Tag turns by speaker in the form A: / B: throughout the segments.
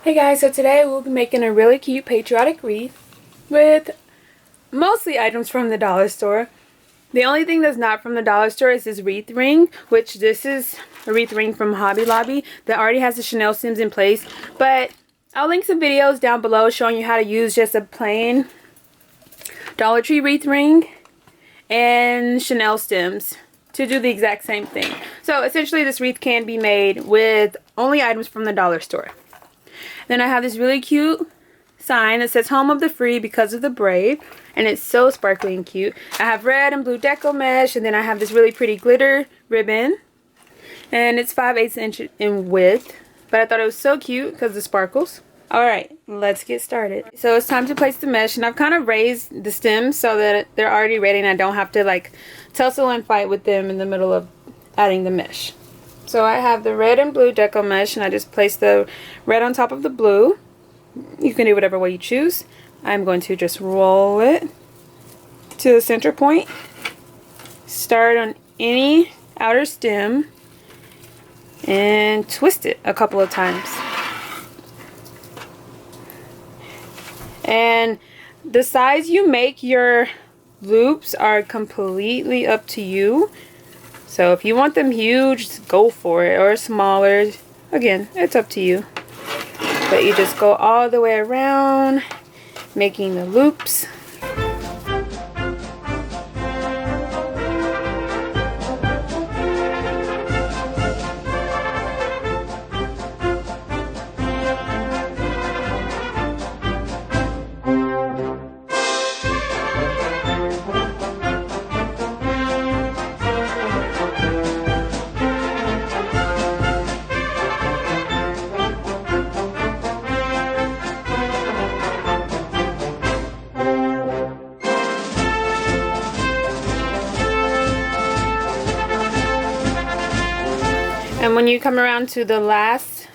A: Hey guys, so today we'll be making a really cute patriotic wreath with mostly items from the dollar store. The only thing that's not from the dollar store is this wreath ring, which this is a wreath ring from Hobby Lobby that already has the Chanel stems in place. But I'll link some videos down below showing you how to use just a plain Dollar Tree wreath ring and Chanel stems to do the exact same thing. So essentially this wreath can be made with only items from the dollar store. Then I have this really cute sign that says Home of the Free because of the Brave. And it's so sparkly and cute. I have red and blue deco mesh. And then I have this really pretty glitter ribbon. And it's 5/8 inches in width. But I thought it was so cute because of the sparkles. Alright, let's get started. So it's time to place the mesh. And I've kind of raised the stems so that they're already ready. And I don't have to like tussle and fight with them in the middle of adding the mesh. So I have the red and blue deco mesh, and I just place the red on top of the blue. You can do whatever way you choose. I'm going to just roll it to the center point. Start on any outer stem and twist it a couple of times. And the size you make your loops are completely up to you. So if you want them huge, just go for it, or smaller. Again, it's up to you. But you just go all the way around, making the loops. And when you come around to the last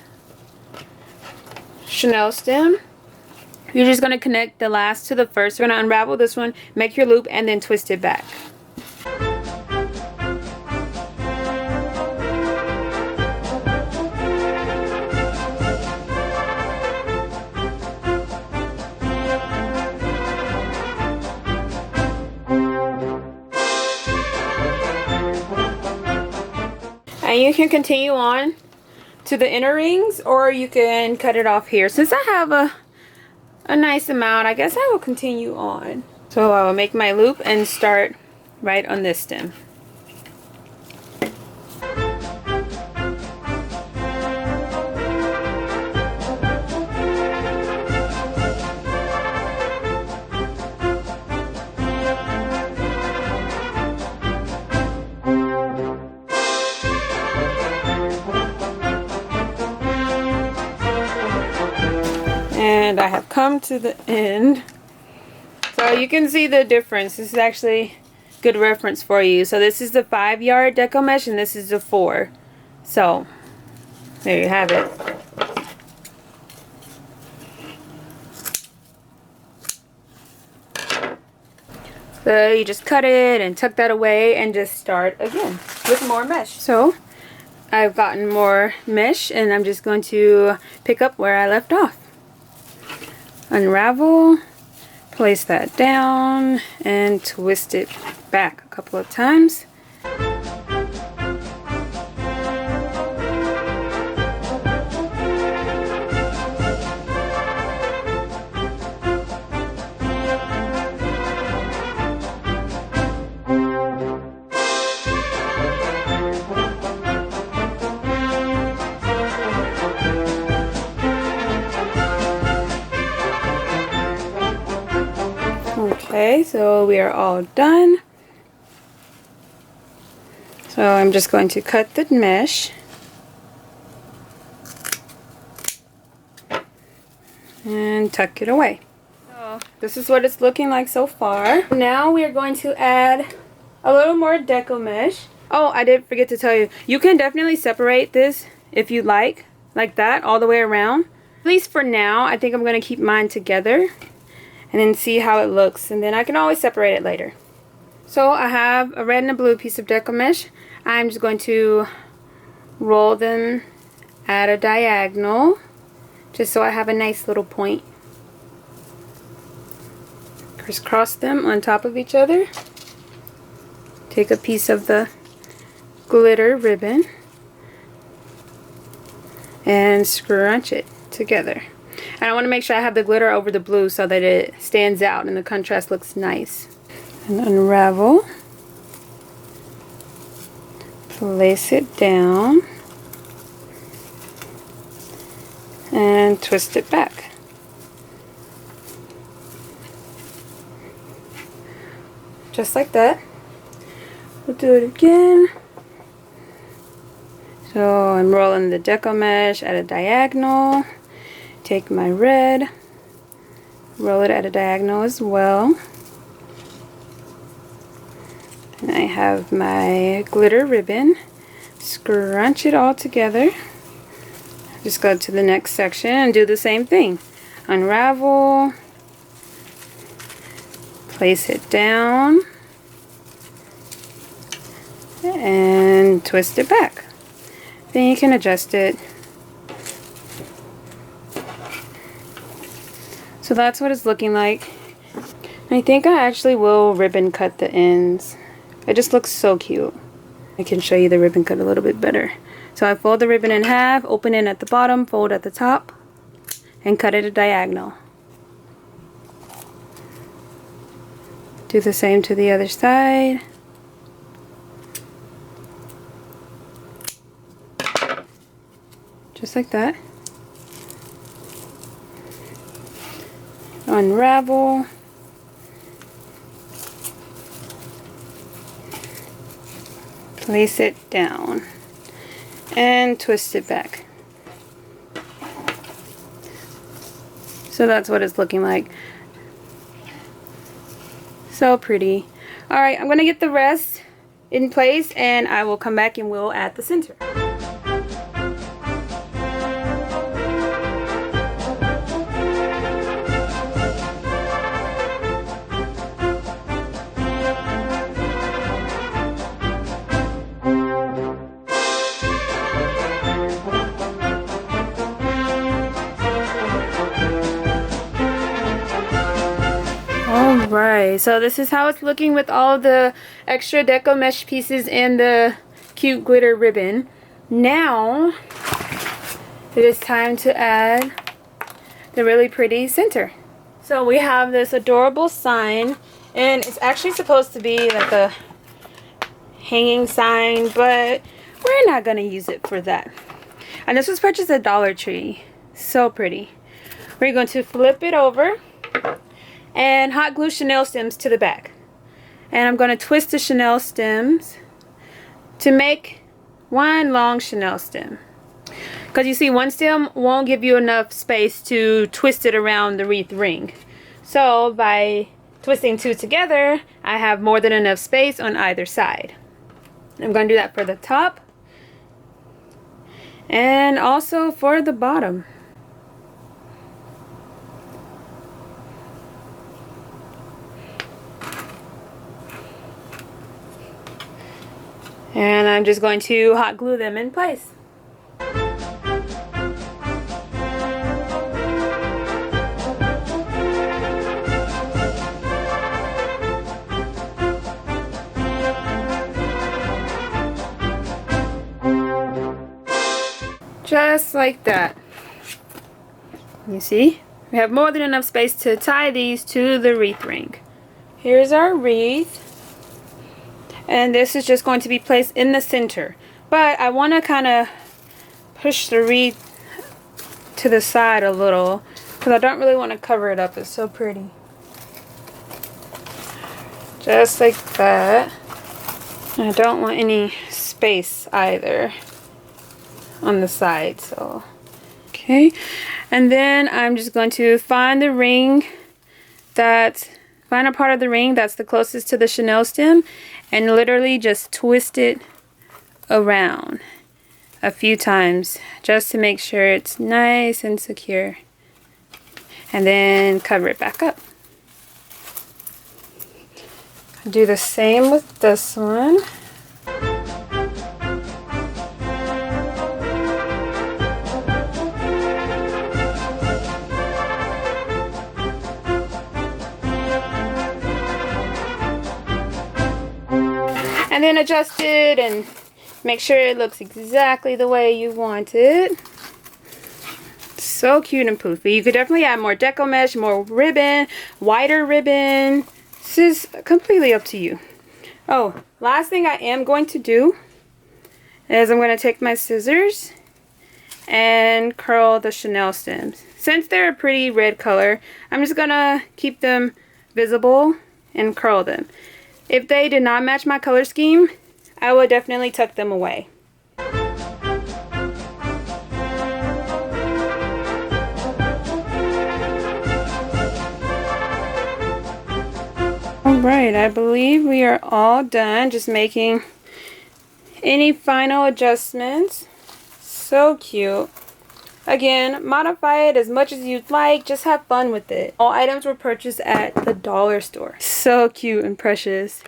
A: Chanel stem, you're just going to connect the last to the first. You're going to unravel this one, make your loop, and then twist it back. And you can continue on to the inner rings, or you can cut it off here. Since I have a nice amount, I guess I will continue on. So I will make my loop and start right on this stem. And I have come to the end. So you can see the difference. This is actually good reference for you. So this is the 5-yard deco mesh and this is the 4. So there you have it. So you just cut it and tuck that away and just start again with more mesh. So I've gotten more mesh and I'm just going to pick up where I left off. Unravel, place that down, and twist it back a couple of times. Okay, so we are all done. So I'm just going to cut the mesh and tuck it away. So this is what it's looking like so far. Now we are going to add a little more deco mesh. Oh, I did forget to tell you, you can definitely separate this if you like that all the way around. At least for now, I think I'm going to keep mine together and then see how it looks, and then I can always separate it later. So I have a red and a blue piece of deco mesh. I'm just going to roll them at a diagonal just so I have a nice little point. Crisscross them on top of each other. Take a piece of the glitter ribbon and scrunch it together. And I want to make sure I have the glitter over the blue so that it stands out and the contrast looks nice. And unravel. Place it down. And twist it back. Just like that. We'll do it again. So I'm rolling the Deco mesh at a diagonal. Take my red, roll it at a diagonal as well. And I have my glitter ribbon. Scrunch it all together. Just go to the next section and do the same thing. Unravel. Place it down. And twist it back. Then you can adjust it. So that's what it's looking like. I think I actually will ribbon cut the ends. It just looks so cute. I can show you the ribbon cut a little bit better. So I fold the ribbon in half, open it at the bottom, fold at the top, and cut it a diagonal. Do the same to the other side. Just like that. Unravel. Place it down. And twist it back. So that's what it's looking like. So pretty. Alright, I'm going to get the rest in place and I will come back and we'll add the center. Alright, so this is how it's looking with all the extra deco mesh pieces and the cute glitter ribbon. Now it is time to add the really pretty center. So we have this adorable sign, and it's actually supposed to be like a hanging sign, but we're not going to use it for that. And this was purchased at Dollar Tree. So pretty. We're going to flip it over and hot glue chenille stems to the back. And I'm going to twist the chenille stems to make one long chenille stem. Because you see, one stem won't give you enough space to twist it around the wreath ring. So by twisting two together, I have more than enough space on either side. I'm going to do that for the top and also for the bottom. And I'm just going to hot glue them in place. Just like that. You see? We have more than enough space to tie these to the wreath ring. Here's our wreath. And this is just going to be placed in the center. But I want to kind of push the wreath to the side a little, because I don't really want to cover it up. It's so pretty. Just like that. I don't want any space either on the side. So okay. And then I'm just going to find the ring find a part of the ring that's the closest to the chenille stem and literally just twist it around a few times just to make sure it's nice and secure, and then cover it back up. Do the same with this one. And then adjust it and make sure it looks exactly the way you want it. So cute and poofy. You could definitely add more deco mesh, more ribbon, wider ribbon. This is completely up to you. Oh, last thing I am going to do is I'm going to take my scissors and curl the chenille stems. Since they're a pretty red color, I'm just going to keep them visible and curl them. If they did not match my color scheme, I will definitely tuck them away. Alright, I believe we are all done. Just making any final adjustments. So cute. Again, modify it as much as you'd like. Just have fun with it. All items were purchased at the dollar store. So cute and precious.